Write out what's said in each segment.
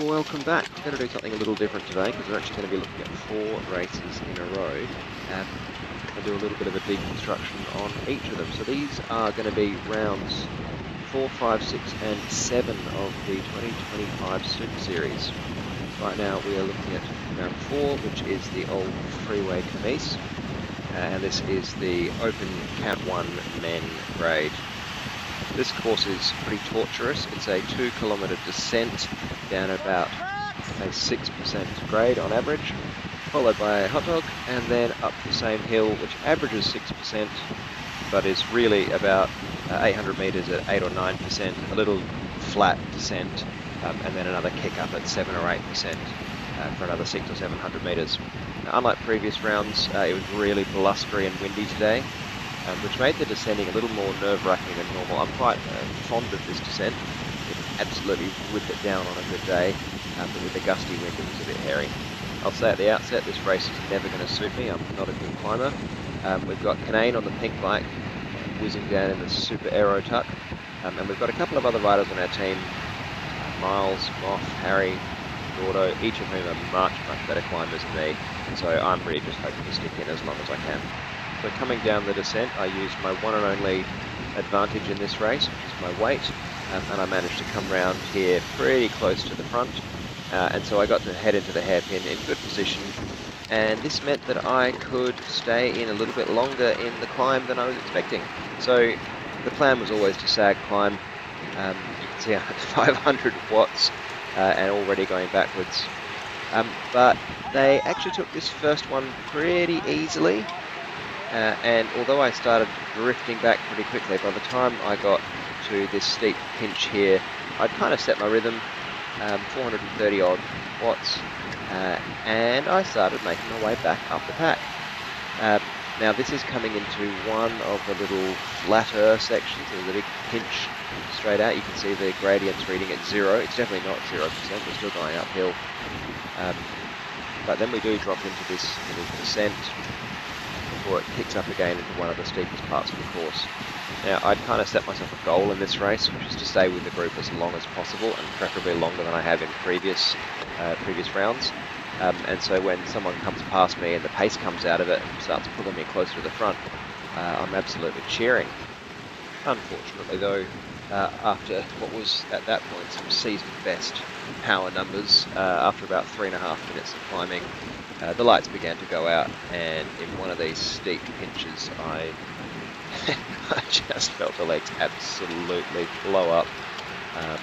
Welcome back. We're going to do something a little different today because we're actually going to be looking at 4 races in a row and do a little bit of a deconstruction on each of them. So these are going to be rounds 4, 5, 6 and 7 of the 2025 Super Series. Right now we are looking at round 4, which is the old freeway kermesse, and this is the open Cat 1 men grade. This course is pretty torturous. It's a 2-kilometre descent down about a 6% grade on average, followed by a hot dog, and then up the same hill, which averages 6%, but is really about 800 metres at 8 or 9%, a little flat descent, and then another kick up at 7 or 8% for another 600 or 700 metres. Now, unlike previous rounds, it was really blustery and windy today, which made the descending a little more nerve-wracking than normal. I'm quite fond of this descent. It would absolutely rip it down on a good day, but with the gusty wind it was a bit hairy. I'll say at the outset, this race is never going to suit me. I'm not a good climber. We've got Canane on the pink bike, whizzing down in the super aero tuck, and we've got a couple of other riders on our team, Miles, Moff, Harry, Gordo, each of whom are much better climbers than me, so I'm really just hoping to stick in as long as I can. So coming down the descent, I used my one and only advantage in this race, which is my weight, and I managed to come round here pretty close to the front, and so I got to head into the hairpin in good position, and this meant that I could stay in a little bit longer in the climb than I was expecting. So the plan was always to sag climb. You can see I'm at 500 watts and already going backwards. But they actually took this first one pretty easily. And although I started drifting back pretty quickly, by the time I got to this steep pinch here, I'd kind of set my rhythm, 430 odd watts, and I started making my way back up the pack. Now this is coming into one of the little flatter sections. There's a big pinch straight out. You can see the gradient's reading at 0. It's definitely not 0%, we're still going uphill. But then we do drop into this little descent before it kicks up again into one of the steepest parts of the course. Now, I'd kind of set myself a goal in this race, which is to stay with the group as long as possible, and preferably longer than I have in previous rounds. And so when someone comes past me and the pace comes out of it and starts pulling me closer to the front, I'm absolutely cheering. Unfortunately, though, after what was at that point some season best power numbers, after about 3.5 minutes of climbing, the lights began to go out, and in one of these steep pinches I just felt the legs absolutely blow up.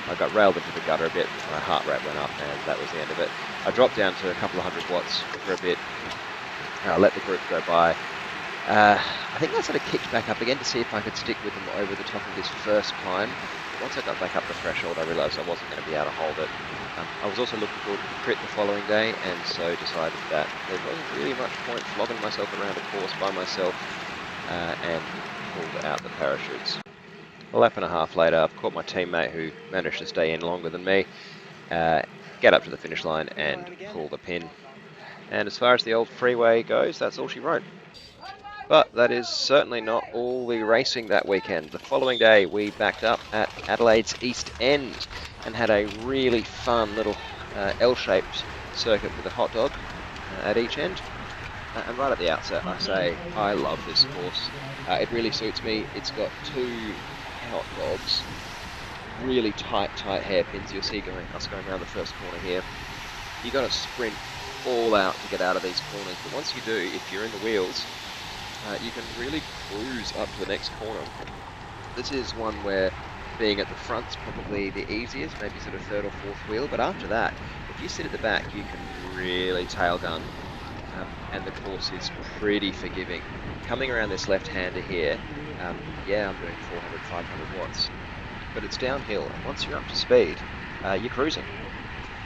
I got railed into the gutter a bit, my heart rate went up, and that was the end of it. I dropped down to a couple of 100 watts for a bit, let the group go by. I think I sort of kicked back up again to see if I could stick with them over the top of this first climb. Once I got back up the threshold, I realised I wasn't going to be able to hold it. I was also looking forward to the crit the following day, and so decided that there wasn't really much point flogging myself around a course by myself, and pulled out the parachutes. A lap and a half later, I've caught my teammate who managed to stay in longer than me, get up to the finish line and pull the pin. And as far as the old freeway goes, that's all she wrote. But that is certainly not all the racing that weekend. The following day we backed up at Adelaide's East End and had a really fun little L-shaped circuit with a hot dog at each end. And right at the outset I say I love this course. It really suits me. It's got 2 hot dogs, really tight hairpins. You'll see us going around the first corner here. You got to sprint all out to get out of these corners, but once you do, if you're in the wheels, you can really cruise up to the next corner. This is one where being at the front's probably the easiest, maybe sort of 3rd or 4th wheel, but after that, if you sit at the back, you can really tail gun, and the course is pretty forgiving. Coming around this left-hander here, yeah, I'm doing 400, 500 watts, but it's downhill, and once you're up to speed, you're cruising.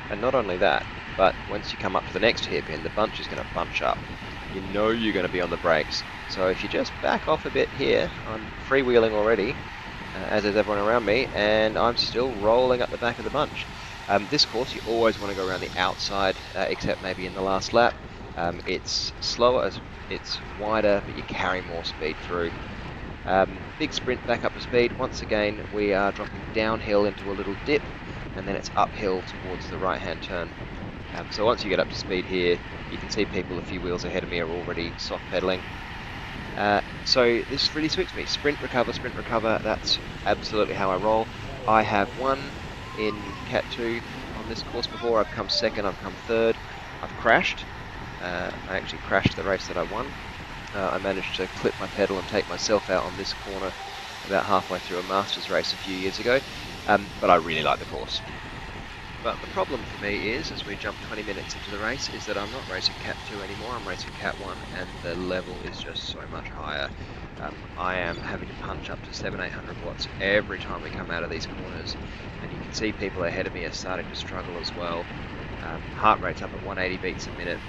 And not only that, but once you come up to the next hairpin, the bunch is going to bunch up. You know you're going to be on the brakes, so if you just back off a bit here, I'm freewheeling already, as is everyone around me, and I'm still rolling up the back of the bunch. This course you always want to go around the outside, except maybe in the last lap. It's slower, it's wider, but you carry more speed through. Big sprint back up to speed. Once again we are dropping downhill into a little dip, and then it's uphill towards the right-hand turn. So once you get up to speed here, you can see people a few wheels ahead of me are already soft pedaling. So this really suits me. Sprint, recover, that's absolutely how I roll. I have won in Cat 2 on this course before. I've come second, I've come third. I've crashed. I actually crashed the race that I won. I managed to clip my pedal and take myself out on this corner about halfway through a Masters race a few years ago. But I really like the course. But the problem for me is, as we jump 20 minutes into the race, is that I'm not racing Cat 2 anymore, I'm racing Cat 1, and the level is just so much higher. I am having to punch up to 700-800 watts every time we come out of these corners, and you can see people ahead of me are starting to struggle as well. Heart rate's up at 180 beats a minute,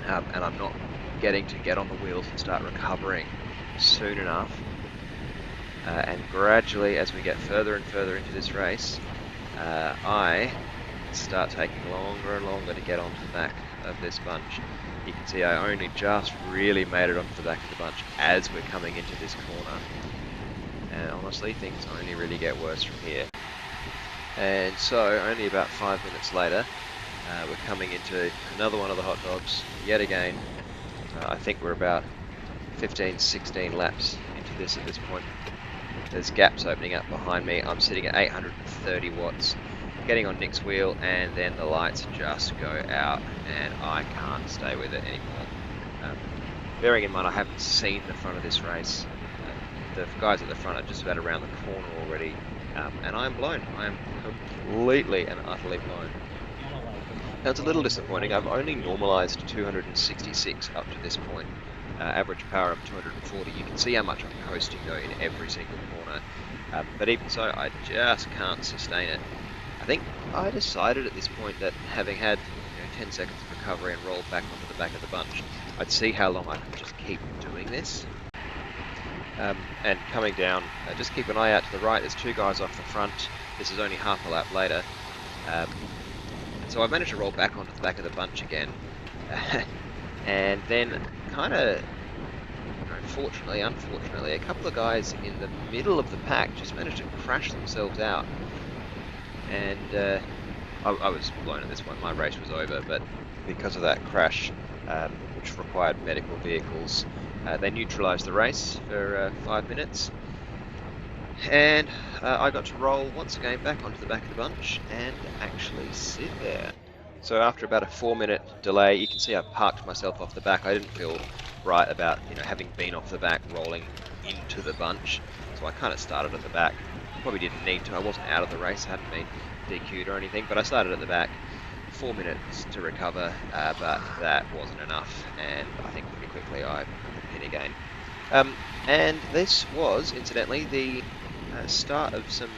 and I'm not getting to get on the wheels and start recovering soon enough. And gradually, as we get further and further into this race, I start taking longer and longer to get onto the back of this bunch. You can see I only just really made it onto the back of the bunch as we're coming into this corner. And honestly, things only really get worse from here. And so, only about 5 minutes later, we're coming into another one of the hot dogs, yet again. I think we're about 15, 16 laps into this at this point. There's gaps opening up behind me. I'm sitting at 830 watts, getting on Nick's wheel, and then the lights just go out, and I can't stay with it anymore. Bearing in mind I haven't seen the front of this race, the guys at the front are just about around the corner already, and I'm blown. I am completely and utterly blown. Now it's a little disappointing. I've only normalised 266 up to this point. Average power of 240. You can see how much I'm coasting though in every single corner. But even so, I just can't sustain it. I think I decided at this point that having had 10 seconds of recovery and rolled back onto the back of the bunch, I'd see how long I could just keep doing this. And coming down, just keep an eye out to the right. There's two guys off the front. This is only half a lap later. So I managed to roll back onto the back of the bunch again. And then kind of, fortunately, unfortunately, a couple of guys in the middle of the pack just managed to crash themselves out. And I was blown at this point. My race was over, but because of that crash, which required medical vehicles, they neutralised the race for 5 minutes. And I got to roll once again back onto the back of the bunch and actually sit there. So after about a 4-minute delay, you can see I parked myself off the back. I didn't feel right about having been off the back, rolling into the bunch. So I kind of started at the back. Probably didn't need to. I wasn't out of the race. I hadn't been DQ'd or anything. But I started at the back. 4 minutes to recover, but that wasn't enough. And I think pretty quickly I put the pin again. And this was, incidentally, the start of some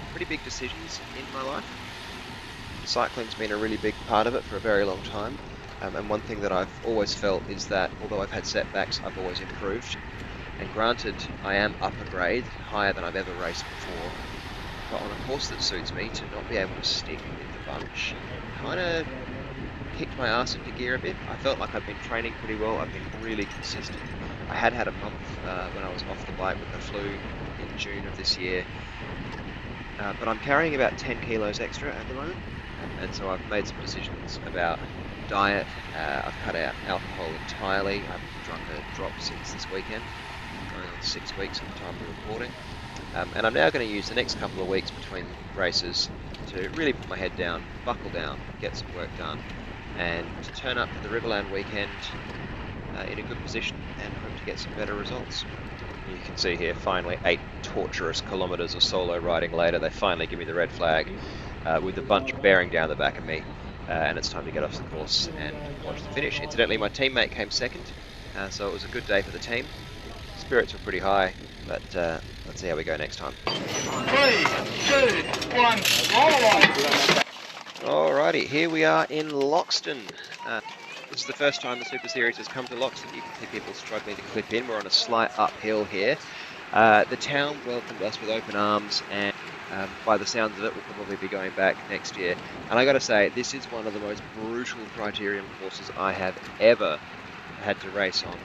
pretty big decisions in my life. Cycling's been a really big part of it for a very long time, and one thing that I've always felt is that although I've had setbacks, I've always improved. And granted, I am upper grade, higher than I've ever raced before, but on a course that suits me, to not be able to stick in the bunch kind of kicked my ass into gear a bit. I felt like I've been training pretty well. I've been really consistent. I had a month when I was off the bike with the flu in June of this year, but I'm carrying about 10 kilos extra at the moment. And so I've made some decisions about diet. I've cut out alcohol entirely. I've drunk a drop since this weekend, going on 6 weeks at the time of recording. And I'm now going to use the next couple of weeks between races to really put my head down, buckle down, get some work done, and turn up for the Riverland weekend in a good position and hope to get some better results. You can see here, finally, 8 torturous kilometres of solo riding later, they finally give me the red flag. With the bunch bearing down the back of me, and it's time to get off the course and watch the finish. Incidentally, my teammate came second, so it was a good day for the team. Spirits were pretty high, but let's see how we go next time. 3, 2, 1, roll away. Alrighty, here we are in Loxton. This is the first time the Super Series has come to Loxton. You can see people struggling to clip in. We're on a slight uphill here. The town welcomed us with open arms, and by the sounds of it, we'll probably be going back next year. And I gotta say, this is one of the most brutal criterium courses I have ever had to race on.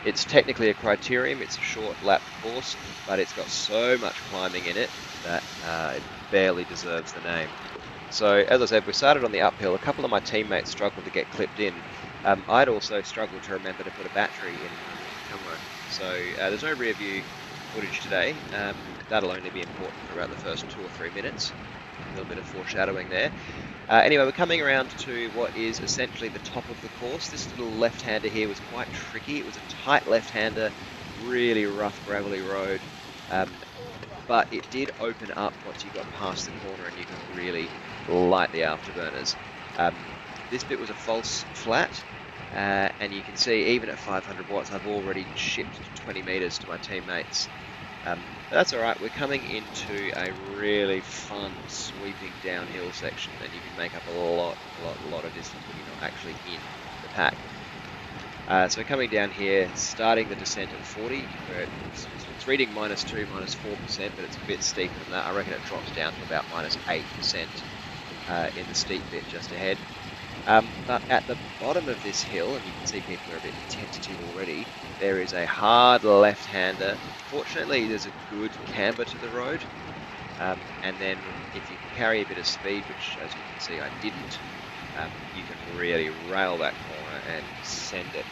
It's technically a criterium, it's a short lap course, but it's got so much climbing in it that it barely deserves the name. So as I said, we started on the uphill. A couple of my teammates struggled to get clipped in. I'd also struggled to remember to put a battery in the camera. So there's no rear view footage today. That'll only be important for about the first 2 or 3 minutes. A little bit of foreshadowing there. Anyway, we're coming around to what is essentially the top of the course. This little left-hander here was quite tricky. It was a tight left-hander, really rough gravelly road. But it did open up once you got past the corner and you could really light the afterburners. This bit was a false flat, and you can see even at 500 watts I've already shipped 20 meters to my teammates. But that's alright, we're coming into a really fun sweeping downhill section, and you can make up a lot of distance when you're not actually in the pack. So coming down here, starting the descent at 40, where it's reading -2, -4%, but it's a bit steeper than that. I reckon it drops down to about -8% in the steep bit just ahead. But at the bottom of this hill, and you can see people are a bit tentative already, there is a hard left-hander. Fortunately, there's a good camber to the road, and then if you can carry a bit of speed, which as you can see I didn't, you can really rail that corner and send it.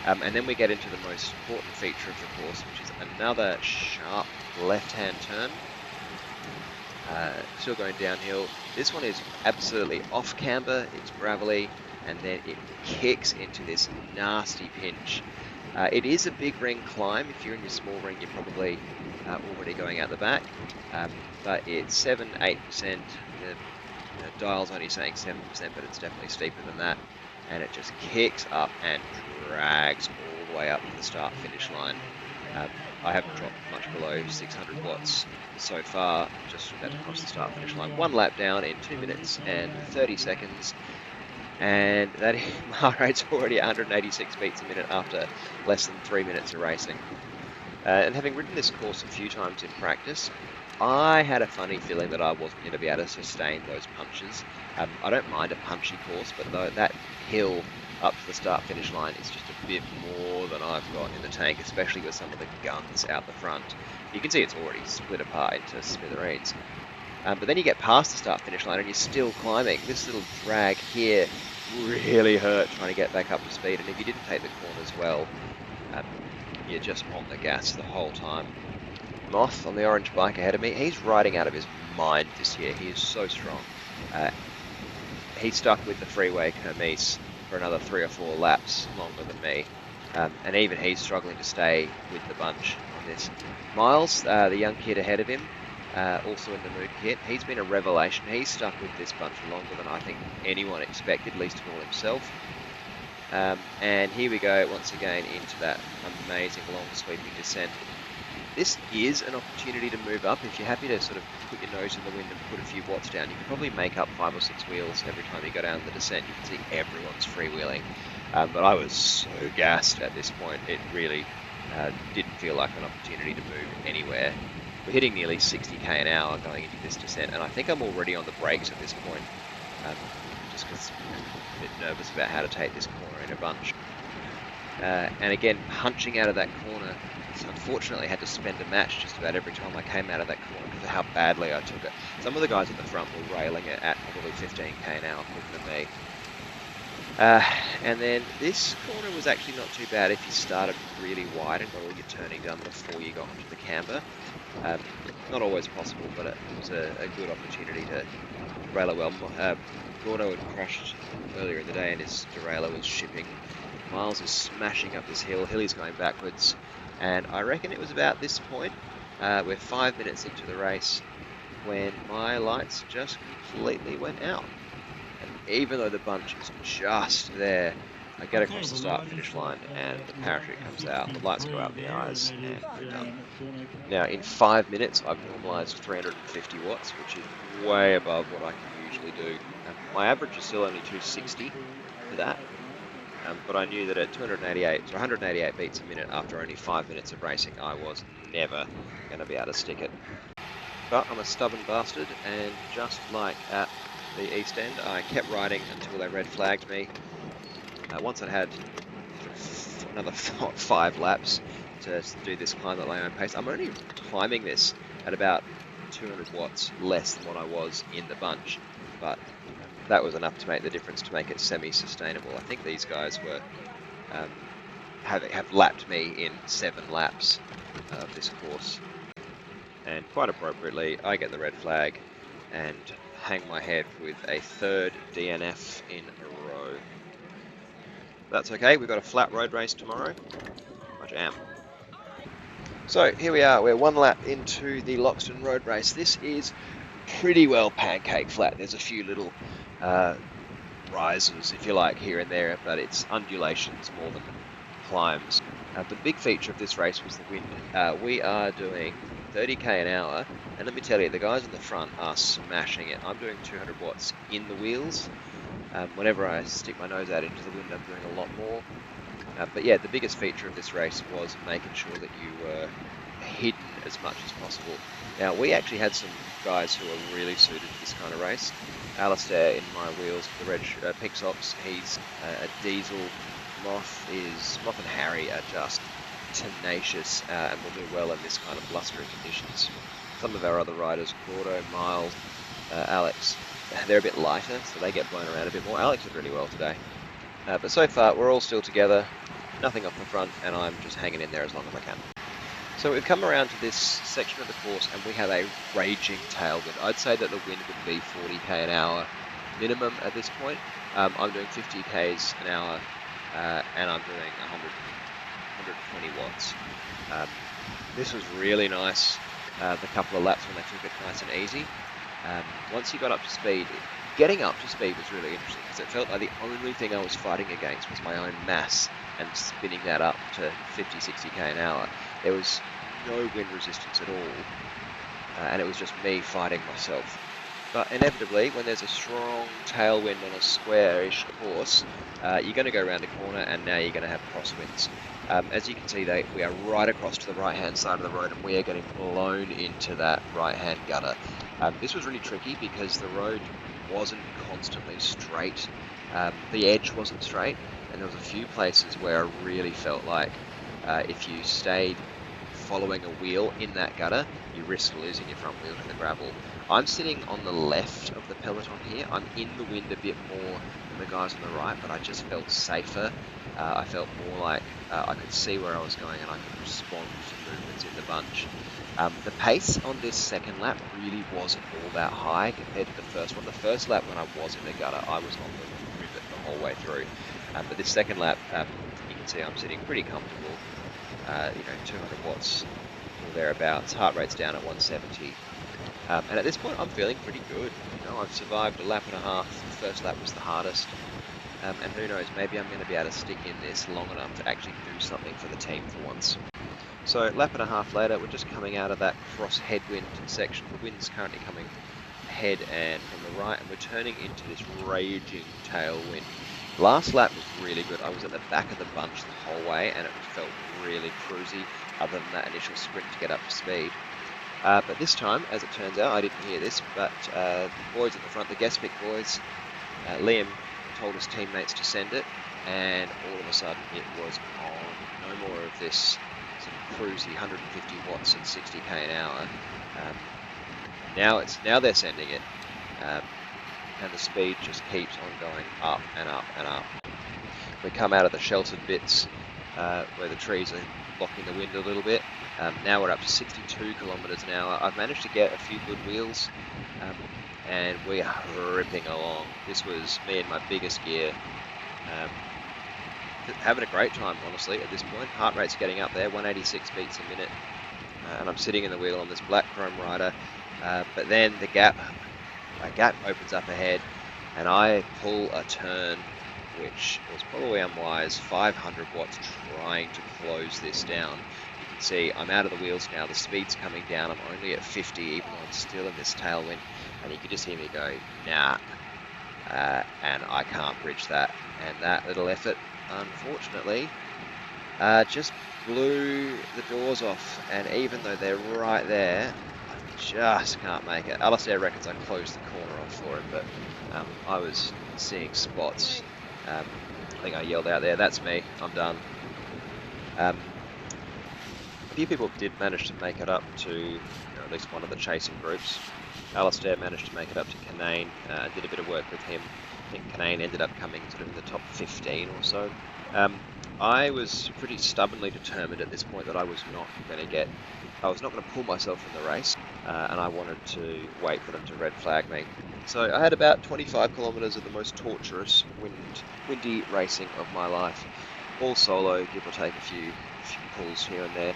And then we get into the most important feature of the course, which is another sharp left-hand turn. Still going downhill. This one is absolutely off camber, it's gravelly, and then it kicks into this nasty pinch. It is a big ring climb. If you're in your small ring, you're probably already going out the back, but it's 7-8%. The dial's only saying 7%, but it's definitely steeper than that, and it just kicks up and drags all the way up to the start-finish line. I haven't dropped much below 600 watts so far, just about to cross the start-finish line. 1 lap down in 2 minutes and 30 seconds, and that heart rate's already 186 beats a minute after less than 3 minutes of racing. And having ridden this course a few times in practice, I had a funny feeling that I wasn't going to be able to sustain those punches. I don't mind a punchy course, but though that hill up to the start-finish line is just a bit more than I've got in the tank, especially with some of the guns out the front. You can see it's already split apart into smithereens. But then you get past the start-finish line and you're still climbing. This little drag here really hurt trying to get back up to speed, and if you didn't take the corners well, you're just on the gas the whole time. Moth on the orange bike ahead of me, he's riding out of his mind this year. He is so strong. He stuck with the freeway kermesse for another 3 or 4 laps longer than me, and even he's struggling to stay with the bunch on this. Miles, the young kid ahead of him, also in the mood kit, he's been a revelation. He's stuck with this bunch longer than I think anyone expected, least of all himself. And here we go once again into that amazing long sweeping descent. This is an opportunity to move up. If you're happy to sort of put your nose in the wind and put a few watts down, you can probably make up 5 or 6 wheels every time you go down the descent. You can see everyone's freewheeling. But I was so gassed at this point, it really didn't feel like an opportunity to move anywhere. We're hitting nearly 60k an hour going into this descent, and I think I'm already on the brakes at this point, just because I'm a bit nervous about how to take this corner in a bunch. And again, punching out of that corner, unfortunately I had to spend a match just about every time I came out of that corner because of how badly I took it. Some of the guys at the front were railing it at probably 15k an hour quicker than me. And then this corner was actually not too bad if you started really wide and got all your turning done before you got onto the camber. Not always possible, but it was a good opportunity to rail it well. Gordo had crashed earlier in the day and his derailleur was shipping. Miles is smashing up this hill, Hilly's going backwards, and I reckon it was about this point, we're 5 minutes into the race, when my lights just completely went out. And even though the bunch is just there, I get across the start-finish line and the parachute comes out, the lights go out in the eyes, and we're done. Now, in 5 minutes, I've normalised 350 watts, which is way above what I can usually do. My average is still only 260 for that. But I knew that at 188 beats a minute after only 5 minutes of racing, I was never going to be able to stick it. But I'm a stubborn bastard, and just like at the East End, I kept riding until they red flagged me. Once I'd had another 5 laps to do this climb at my own pace. I'm only climbing this at about 200 watts less than what I was in the bunch, but that was enough to make the difference to make it semi-sustainable. I think these guys were have lapped me in 7 laps of this course, and quite appropriately I get the red flag and hang my head with a 3rd DNF in a row. That's okay, we've got a flat road race tomorrow. I jam. So here we are, we're 1 lap into the Loxton road race. This is pretty well pancake flat. There's a few little rises, if you like, here and there, but it's undulations more than climbs. But the big feature of this race was the wind. We are doing 30k an hour, and let me tell you, the guys in the front are smashing it. I'm doing 200 watts in the wheels. Whenever I stick my nose out into the wind, I'm doing a lot more. But yeah, the biggest feature of this race was making sure that you were hidden as much as possible. Now, we actually had some guys who are really suited to this kind of race. Alistair in my wheels, the red pink socks, he's a diesel. Moth and Harry are just tenacious and will do well in this kind of blustery conditions. Some of our other riders, Gordo, Miles, Alex, they're a bit lighter, so they get blown around a bit more. Alex did really well today. But so far, we're all still together, nothing off the front, and I'm just hanging in there as long as I can. So we've come around to this section of the course, and we have a raging tailwind. I'd say that the wind would be 40k an hour minimum at this point. I'm doing 50 k's an hour, and I'm doing 120 watts. This was really nice, the couple of laps when they took it nice and easy. Once you got up to speed, getting up to speed was really interesting, because it felt like the only thing I was fighting against was my own mass and spinning that up to 50, 60k an hour. There was no wind resistance at all, and it was just me fighting myself. But inevitably, when there's a strong tailwind on a square-ish course, you're going to go around a corner, and now you're going to have crosswinds. As you can see, we are right across to the right-hand side of the road, and we are getting blown into that right-hand gutter. This was really tricky because the road wasn't constantly straight. The edge wasn't straight, and there was a few places where I really felt like if you stayed following a wheel in that gutter, you risk losing your front wheel to the gravel. I'm sitting on the left of the peloton here. I'm in the wind a bit more than the guys on the right, but I just felt safer. I felt more like I could see where I was going and I could respond to movements in the bunch. The pace on this second lap really wasn't all that high compared to the first one. The first lap, when I was in the gutter, I was on the rivet the whole way through. But this second lap, you can see I'm sitting pretty comfortable. 200 watts or thereabouts. Heart rate's down at 170. And at this point, I'm feeling pretty good. I've survived a lap and a half. The first lap was the hardest. And who knows, maybe I'm going to be able to stick in this long enough to actually do something for the team for once. So, lap and a half later, we're just coming out of that cross headwind section. The wind's currently coming ahead and from the right, and we're turning into this raging tailwind. Last lap was really good. I was at the back of the bunch the whole way, and it felt really cruisy, other than that initial sprint to get up to speed. But this time, as it turns out, I didn't hear this, but the boys at the front, the guest pick boys, Liam told his teammates to send it, and all of a sudden it was on. No more of this sort of cruisy 150 watts and 60k an hour. Now they're sending it, and the speed just keeps on going up and up and up. We come out of the sheltered bits where the trees are blocking the wind a little bit. Now we're up to 62 kilometers an hour. I've managed to get a few good wheels, and we are ripping along. This was me in my biggest gear. Having a great time, honestly, at this point. Heart rate's getting up there, 186 beats a minute. And I'm sitting in the wheel on this black chrome rider. But then a gap opens up ahead, and I pull a turn, which was probably unwise. 500 watts trying to close this down. You can see I'm out of the wheels now. The speed's coming down. I'm only at 50, even though I'm still in this tailwind. And you can just hear me go, nah. And I can't bridge that. And that little effort, unfortunately, just blew the doors off. And even though they're right there, I just can't make it. Alistair reckons I closed the corner off for him, but I was seeing spots. I think I yelled out there, "That's me, I'm done." A few people did manage to make it up to at least one of the chasing groups. Alistair managed to make it up to Canane, did a bit of work with him. I think Canane ended up coming sort of in the top 15 or so. I was pretty stubbornly determined at this point that I was not going to pull myself in the race, and I wanted to wait for them to red flag me. So I had about 25 kilometres of the most torturous, windy racing of my life, all solo, give or take a few pulls here and there.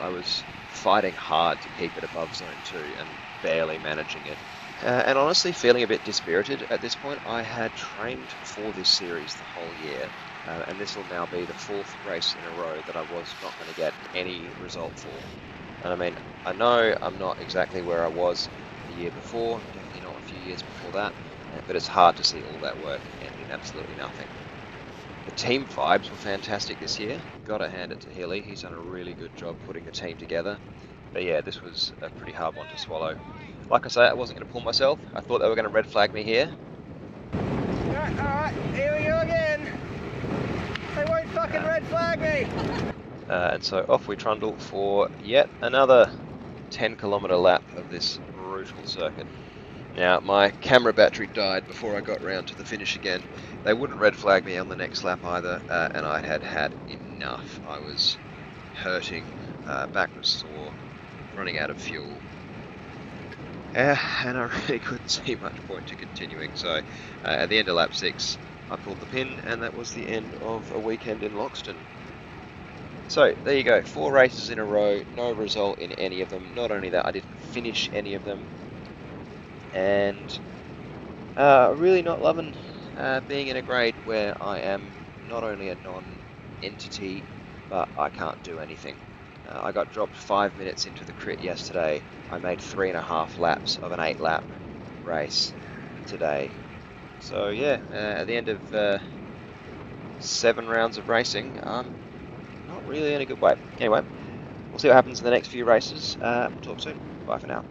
I was fighting hard to keep it above zone 2 and barely managing it. And honestly, feeling a bit dispirited at this point. I had trained for this series the whole year, and this will now be the 4th race in a row that I was not going to get any result for. And I mean, I know I'm not exactly where I was the year before, definitely not a few years before that, but it's hard to see all that work end in absolutely nothing. The team vibes were fantastic this year. Gotta hand it to Hilly. He's done a really good job putting the team together. But yeah, this was a pretty hard one to swallow. Like I say, I wasn't going to pull myself. I thought they were going to red flag me here. Alright, here we go again. They won't fucking red flag me. And so off we trundle for yet another 10-kilometre lap of this brutal circuit. Now, my camera battery died before I got round to the finish again. They wouldn't red flag me on the next lap either, and I had had enough. I was hurting, back was sore, running out of fuel, and I really couldn't see much point to continuing. So at the end of lap 6, I pulled the pin, and that was the end of a weekend in Loxton. So there you go, 4 races in a row, no result in any of them. Not only that, I didn't finish any of them. And really not loving being in a grade where I am not only a non-entity, but I can't do anything. I got dropped 5 minutes into the crit yesterday. I made 3.5 laps of an 8-lap race today. So yeah, at the end of 7 rounds of racing, I'm not really in a good way. Anyway, we'll see what happens in the next few races. Talk soon. Bye for now.